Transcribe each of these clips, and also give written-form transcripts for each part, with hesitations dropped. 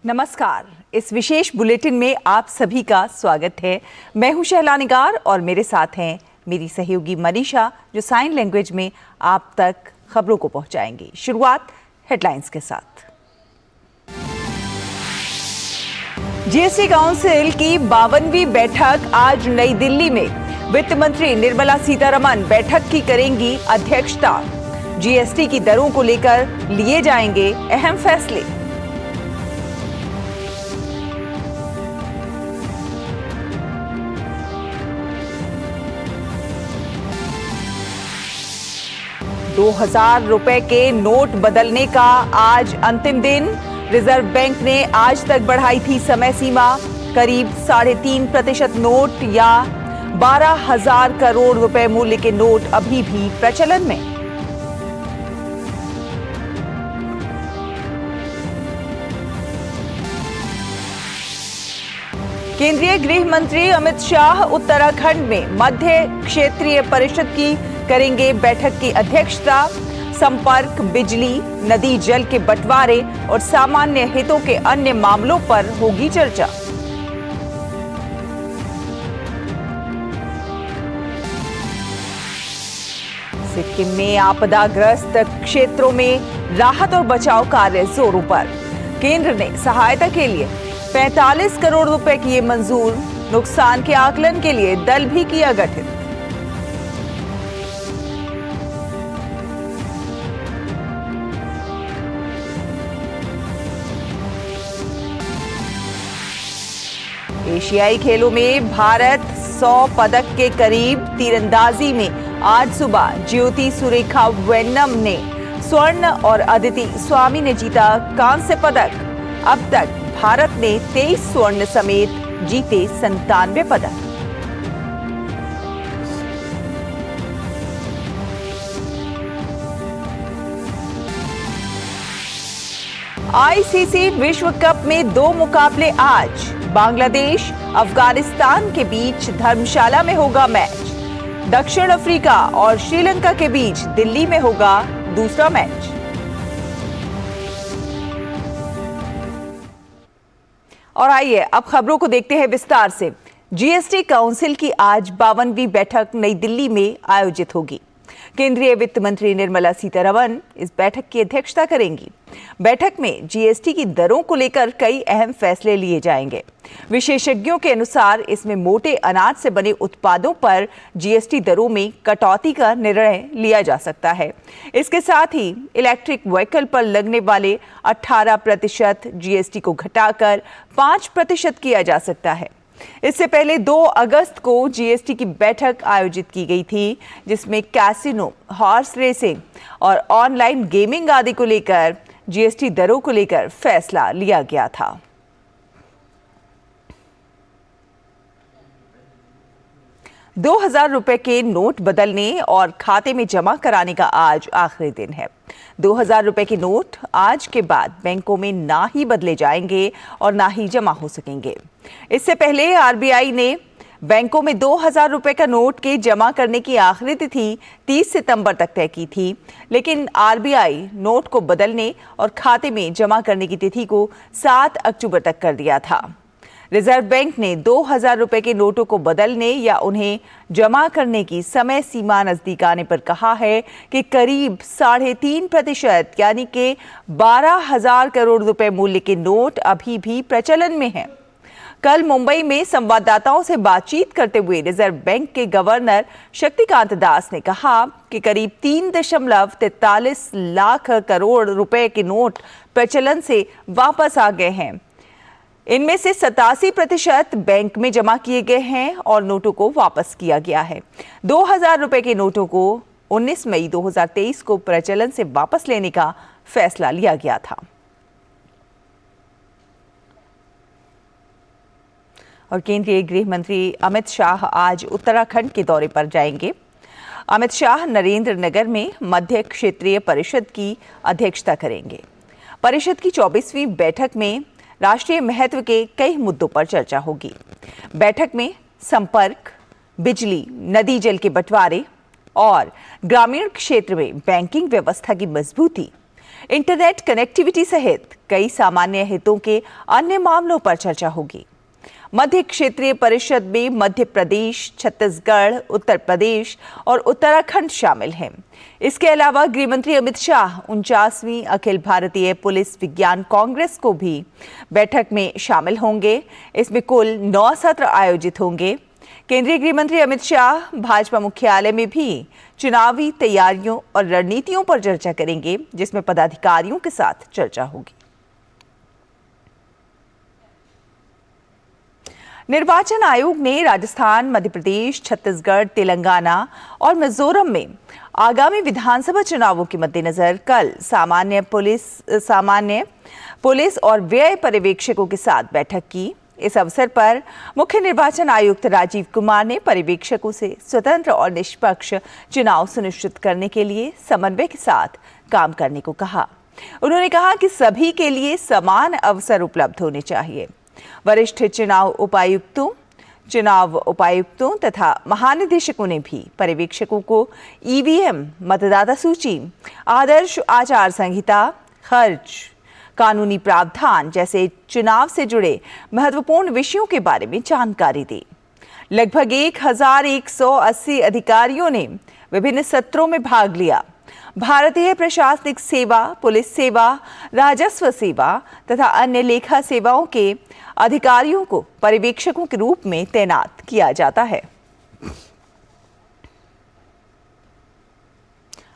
नमस्कार। इस विशेष बुलेटिन में आप सभी का स्वागत है। मैं हूं शहला निगार और मेरे साथ हैं मेरी सहयोगी मनीषा, जो साइन लैंग्वेज में आप तक खबरों को पहुंचाएंगी। शुरुआत हेडलाइंस के साथ। जीएसटी काउंसिल की 52वीं बैठक आज नई दिल्ली में। वित्त मंत्री निर्मला सीतारमण बैठक की करेंगी अध्यक्षता। जीएसटी की दरों को लेकर लिए जाएंगे अहम फैसले। ₹2000 के नोट बदलने का आज अंतिम दिन। रिजर्व बैंक ने आज तक बढ़ाई थी समय सीमा। करीब 3.5% नोट या 12,000 करोड़ रुपए मूल्य के नोट अभी भी प्रचलन में। केंद्रीय गृह मंत्री अमित शाह उत्तराखंड में मध्य क्षेत्रीय परिषद की करेंगे बैठक की अध्यक्षता। संपर्क, बिजली, नदी जल के बंटवारे और सामान्य हितों के अन्य मामलों पर होगी चर्चा। सिक्किम में आपदाग्रस्त क्षेत्रों में राहत और बचाव कार्य जोरों पर। केंद्र ने सहायता के लिए 45 करोड़ रुपए किए मंजूर। नुकसान के आकलन के लिए दल भी किया गठित। एशियाई खेलों में भारत 100 पदक के करीब। तीरंदाजी में आज सुबह ज्योति सुरेखा वेन्नम ने स्वर्ण और अदिति स्वामी ने जीता कांस्य पदक। अब तक भारत ने 23 स्वर्ण समेत जीते 97 पदक। आईसीसी विश्व कप में 2 मुकाबले आज। बांग्लादेश अफगानिस्तान के बीच धर्मशाला में होगा मैच। दक्षिण अफ्रीका और श्रीलंका के बीच दिल्ली में होगा दूसरा मैच। और आइए अब खबरों को देखते हैं विस्तार से। जीएसटी काउंसिल की आज 52वीं बैठक नई दिल्ली में आयोजित होगी। केंद्रीय वित्त मंत्री निर्मला सीतारमण इस बैठक की अध्यक्षता करेंगी। बैठक में जीएसटी की दरों को लेकर कई अहम फैसले लिए जाएंगे। विशेषज्ञों के अनुसार इसमें मोटे अनाज से बने उत्पादों पर जीएसटी दरों में कटौती का निर्णय लिया जा सकता है। इसके साथ ही इलेक्ट्रिक व्हीकल पर लगने वाले 18% जीएसटी को घटाकर 5% किया जा सकता है। इससे पहले 2 अगस्त को जीएसटी की बैठक आयोजित की गई थी, जिसमें कैसीनो, हॉर्स रेसिंग और ऑनलाइन गेमिंग आदि को लेकर जीएसटी दरों को लेकर फैसला लिया गया था। ₹2000 के नोट बदलने और खाते में जमा कराने का आज आखिरी दिन है। ₹2000 के नोट आज के बाद बैंकों में ना ही बदले जाएंगे और ना ही जमा हो सकेंगे। इससे पहले आरबीआई ने बैंकों में ₹2000 का नोट के जमा करने की आखिरी तिथि 30 सितंबर तक तय की थी, लेकिन आरबीआई नोट को बदलने और खाते में जमा करने की तिथि को 7 अक्टूबर तक कर दिया था। रिजर्व बैंक ने ₹2000 के नोटों को बदलने या उन्हें जमा करने की समय सीमा नजदीक आने पर कहा है कि करीब 3.5% यानी कि 12,000 करोड़ रुपए मूल्य के नोट अभी भी प्रचलन में हैं। कल मुंबई में संवाददाताओं से बातचीत करते हुए रिजर्व बैंक के गवर्नर शक्तिकांत दास ने कहा कि करीब 3.43 लाख करोड़ रुपए के नोट प्रचलन से वापस आ गए हैं। इनमें से 87% बैंक में जमा किए गए हैं और नोटों को वापस किया गया है। ₹2000 के नोटों को 19 मई 2023 को प्रचलन से वापस लेने का फैसला लिया गया था। और केंद्रीय गृह मंत्री अमित शाह आज उत्तराखंड के दौरे पर जाएंगे। अमित शाह नरेंद्र नगर में मध्य क्षेत्रीय परिषद की अध्यक्षता करेंगे। परिषद की 24वीं बैठक में राष्ट्रीय महत्व के कई मुद्दों पर चर्चा होगी। बैठक में संपर्क, बिजली, नदी जल के बंटवारे और ग्रामीण क्षेत्र में बैंकिंग व्यवस्था की मजबूती, इंटरनेट कनेक्टिविटी सहित कई सामान्य हितों के अन्य मामलों पर चर्चा होगी। मध्य क्षेत्रीय परिषद में मध्य प्रदेश, छत्तीसगढ़, उत्तर प्रदेश और उत्तराखंड शामिल हैं। इसके अलावा गृह मंत्री अमित शाह 49वीं अखिल भारतीय पुलिस विज्ञान कांग्रेस को भी बैठक में शामिल होंगे। इसमें कुल 9 सत्र आयोजित होंगे। केंद्रीय गृह मंत्री अमित शाह भाजपा मुख्यालय में भी चुनावी तैयारियों और रणनीतियों पर चर्चा करेंगे, जिसमें पदाधिकारियों के साथ चर्चा होगी। निर्वाचन आयोग ने राजस्थान, मध्य प्रदेश, छत्तीसगढ़, तेलंगाना और मिजोरम में आगामी विधानसभा चुनावों के मद्देनजर कल सामान्य पुलिस और व्यय पर्यवेक्षकों के साथ बैठक की। इस अवसर पर मुख्य निर्वाचन आयुक्त राजीव कुमार ने पर्यवेक्षकों से स्वतंत्र और निष्पक्ष चुनाव सुनिश्चित करने के लिए समन्वय के साथ काम करने को कहा। उन्होंने कहा कि सभी के लिए समान अवसर उपलब्ध होने चाहिए। वरिष्ठ चुनाव उपायुक्तों तथा महानिदेशकों ने भी पर्यवेक्षकों को ईवीएम, मतदाता सूची, आदर्श आचार संहिता, खर्च, कानूनी प्रावधान जैसे चुनाव से जुड़े महत्वपूर्ण विषयों के बारे में जानकारी दी। लगभग 1180 अधिकारियों ने विभिन्न सत्रों में भाग लिया। भारतीय प्रशासनिक सेवा, पुलिस सेवा, राजस्व सेवा तथा अन्य लेखा सेवाओं के अधिकारियों को पर्यवेक्षकों के रूप में तैनात किया जाता है।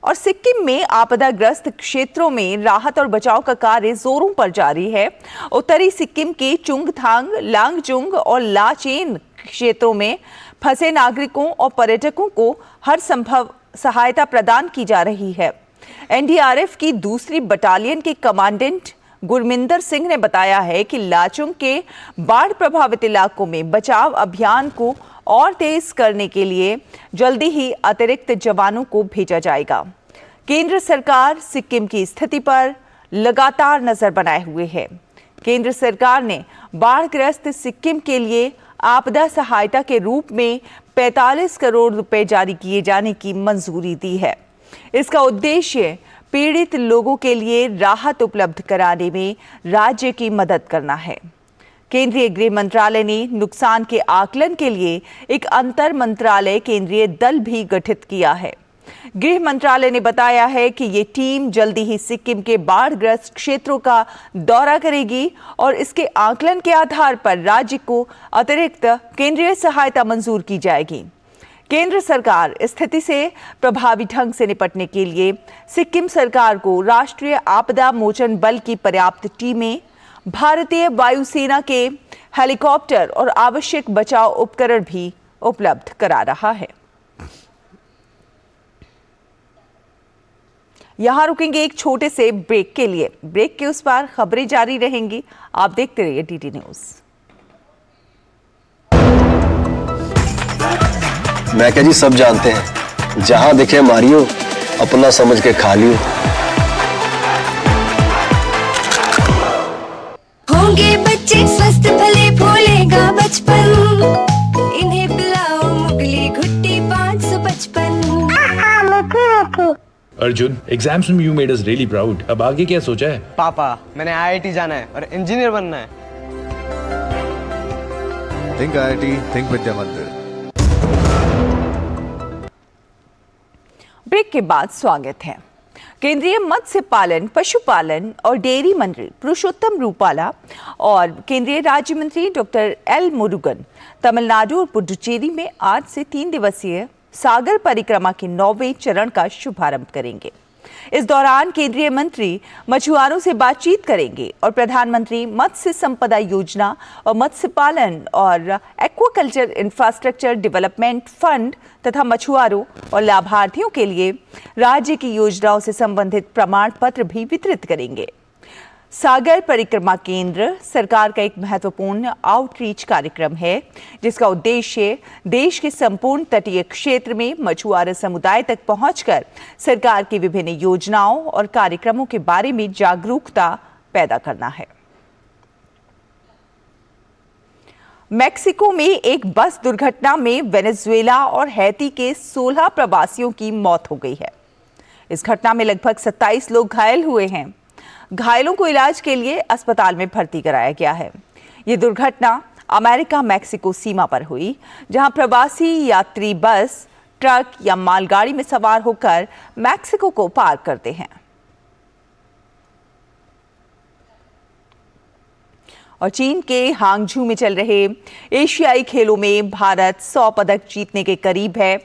और सिक्किम में आपदाग्रस्त क्षेत्रों में राहत और बचाव का कार्य जोरों पर जारी है। उत्तरी सिक्किम के चुंगथांग, लांगजुंग और लाचेन क्षेत्रों में फंसे नागरिकों और पर्यटकों को हर संभव सहायता प्रदान की जा रही है। एनडीआरएफ की दूसरी बटालियन के कमांडेंट गुरमिंदर सिंह ने बताया है कि लाचुंग के बाढ़ प्रभावित इलाकों में बचाव अभियान को और तेज करने के लिए जल्दी ही अतिरिक्त जवानों को भेजा जाएगा। केंद्र सरकार सिक्किम की स्थिति पर लगातार नजर बनाए हुए है। केंद्र सरकार ने बाढ़ग्रस्त सिक्किम के लिए आपदा सहायता के रूप में 45 करोड़ रुपए जारी किए जाने की मंजूरी दी है। इसका उद्देश्य पीड़ित लोगों के लिए राहत उपलब्ध कराने में राज्य की मदद करना है। केंद्रीय गृह मंत्रालय ने नुकसान के आकलन के लिए एक अंतर मंत्रालय केंद्रीय दल भी गठित किया है। गृह मंत्रालय ने बताया है कि ये टीम जल्दी ही सिक्किम के बाढ़ग्रस्त क्षेत्रों का दौरा करेगी और इसके आकलन के आधार पर राज्य को अतिरिक्त केंद्रीय सहायता मंजूर की जाएगी। केंद्र सरकार स्थिति से प्रभावी ढंग से निपटने के लिए सिक्किम सरकार को राष्ट्रीय आपदा मोचन बल की पर्याप्त टीमें, भारतीय वायुसेना के हेलीकॉप्टर और आवश्यक बचाव उपकरण भी उपलब्ध करा रहा है। यहां रुकेंगे एक छोटे से ब्रेक के लिए। ब्रेक के उस पार खबरें जारी रहेंगी। आप देखते रहिए डीडी न्यूज। मैं क्या जी, सब जानते हैं, जहां दिखे मारियो, अपना समझ के खा लियो। होंगे बच्चे स्वस्थ भले, भूलेगा बचपन, इन्हें पिलाओ मुगली घुट्टी 555। अर्जुन, एग्जाम्स में you made us really proud. अब आगे क्या सोचा है? पापा, मैंने IIT जाना है और इंजीनियर बनना है। Think IIT, think विद्या मंदिर। ब्रेक के बाद स्वागत है। केंद्रीय मत्स्य पालन, पशुपालन और डेयरी मंत्री पुरुषोत्तम रूपाला और केंद्रीय राज्य मंत्री डॉक्टर एल मुरुगन तमिलनाडु और पुडुचेरी में आज से 3 दिवसीय सागर परिक्रमा के 9वें चरण का शुभारंभ करेंगे। इस दौरान केंद्रीय मंत्री मछुआरों से बातचीत करेंगे और प्रधानमंत्री मत्स्य संपदा योजना और मत्स्य पालन और एक्वाकल्चर इंफ्रास्ट्रक्चर डेवलपमेंट फंड तथा मछुआरों और लाभार्थियों के लिए राज्य की योजनाओं से संबंधित प्रमाण पत्र भी वितरित करेंगे। सागर परिक्रमा केंद्र सरकार का एक महत्वपूर्ण आउटरीच कार्यक्रम है, जिसका उद्देश्य देश के संपूर्ण तटीय क्षेत्र में मछुआरा समुदाय तक पहुंचकर सरकार की विभिन्न योजनाओं और कार्यक्रमों के बारे में जागरूकता पैदा करना है। मेक्सिको में एक बस दुर्घटना में वेनेजुएला और हैती के 16 प्रवासियों की मौत हो गई है। इस घटना में लगभग 27 लोग घायल हुए हैं। घायलों को इलाज के लिए अस्पताल में भर्ती कराया गया है। ये दुर्घटना अमेरिका मैक्सिको सीमा पर हुई, जहां प्रवासी यात्री बस, ट्रक या मालगाड़ी में सवार होकर मैक्सिको को पार करते हैं। और चीन के हांगझू में चल रहे एशियाई खेलों में भारत 100 पदक जीतने के करीब है।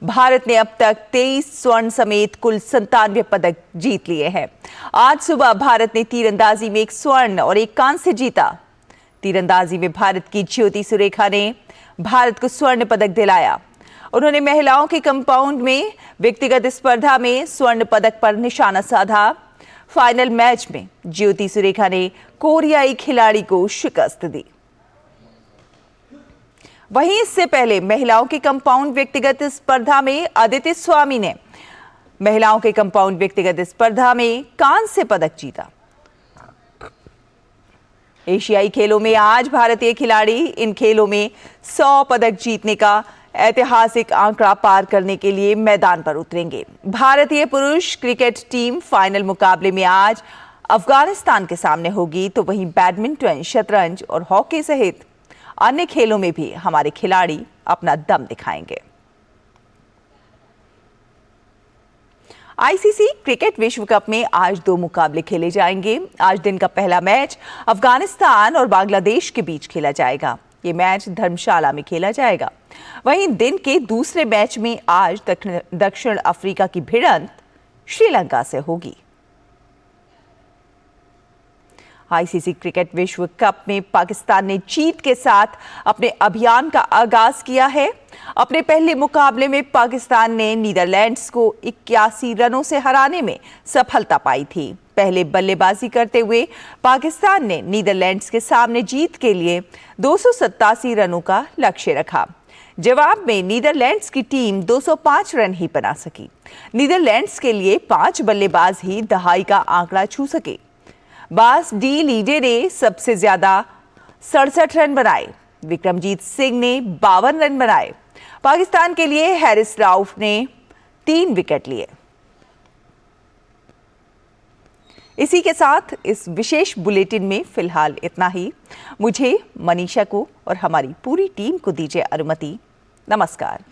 भारत ने अब तक 23 स्वर्ण समेत कुल 97 पदक जीत लिए हैं। आज सुबह भारत ने तीरंदाजी में 1 स्वर्ण और 1 कांस्य जीता। तीरंदाजी में भारत की ज्योति सुरेखा ने भारत को स्वर्ण पदक दिलाया। उन्होंने महिलाओं के कंपाउंड में व्यक्तिगत स्पर्धा में स्वर्ण पदक पर निशाना साधा। फाइनल मैच में ज्योति सुरेखा ने कोरियाई खिलाड़ी को शिकस्त दी। वहीं इससे पहले महिलाओं के कंपाउंड व्यक्तिगत स्पर्धा में अदिति स्वामी ने महिलाओं के कंपाउंड व्यक्तिगत स्पर्धा में कांस्य पदक जीता। एशियाई खेलों में आज भारतीय खिलाड़ी इन खेलों में 100 पदक जीतने का ऐतिहासिक आंकड़ा पार करने के लिए मैदान पर उतरेंगे। भारतीय पुरुष क्रिकेट टीम फाइनल मुकाबले में आज अफगानिस्तान के सामने होगी, तो वहीं बैडमिंटन, शतरंज और हॉकी सहित अन्य खेलों में भी हमारे खिलाड़ी अपना दम दिखाएंगे। आईसीसी क्रिकेट विश्व कप में आज 2 मुकाबले खेले जाएंगे। आज दिन का पहला मैच अफगानिस्तान और बांग्लादेश के बीच खेला जाएगा। ये मैच धर्मशाला में खेला जाएगा। वहीं दिन के दूसरे मैच में आज दक्षिण अफ्रीका की भिड़ंत श्रीलंका से होगी। आईसीसी क्रिकेट विश्व कप में पाकिस्तान ने जीत के साथ अपने अभियान का आगाज किया है। अपने पहले मुकाबले में पाकिस्तान ने नीदरलैंड्स को 81 रनों से हराने में सफलता पाई थी। पहले बल्लेबाजी करते हुए पाकिस्तान ने नीदरलैंड्स के सामने जीत के लिए 287 रनों का लक्ष्य रखा। जवाब में नीदरलैंड्स की टीम 205 रन ही बना सकी। नीदरलैंड्स के लिए 5 बल्लेबाज ही दहाई का आंकड़ा छू सके। बास डी लीडे ने सबसे ज्यादा 67 रन बनाए। विक्रमजीत सिंह ने 52 रन बनाए। पाकिस्तान के लिए हैरिस राउफ ने 3 विकेट लिए। इसी के साथ इस विशेष बुलेटिन में फिलहाल इतना ही। मुझे, मनीषा को और हमारी पूरी टीम को दीजिए अनुमति। नमस्कार।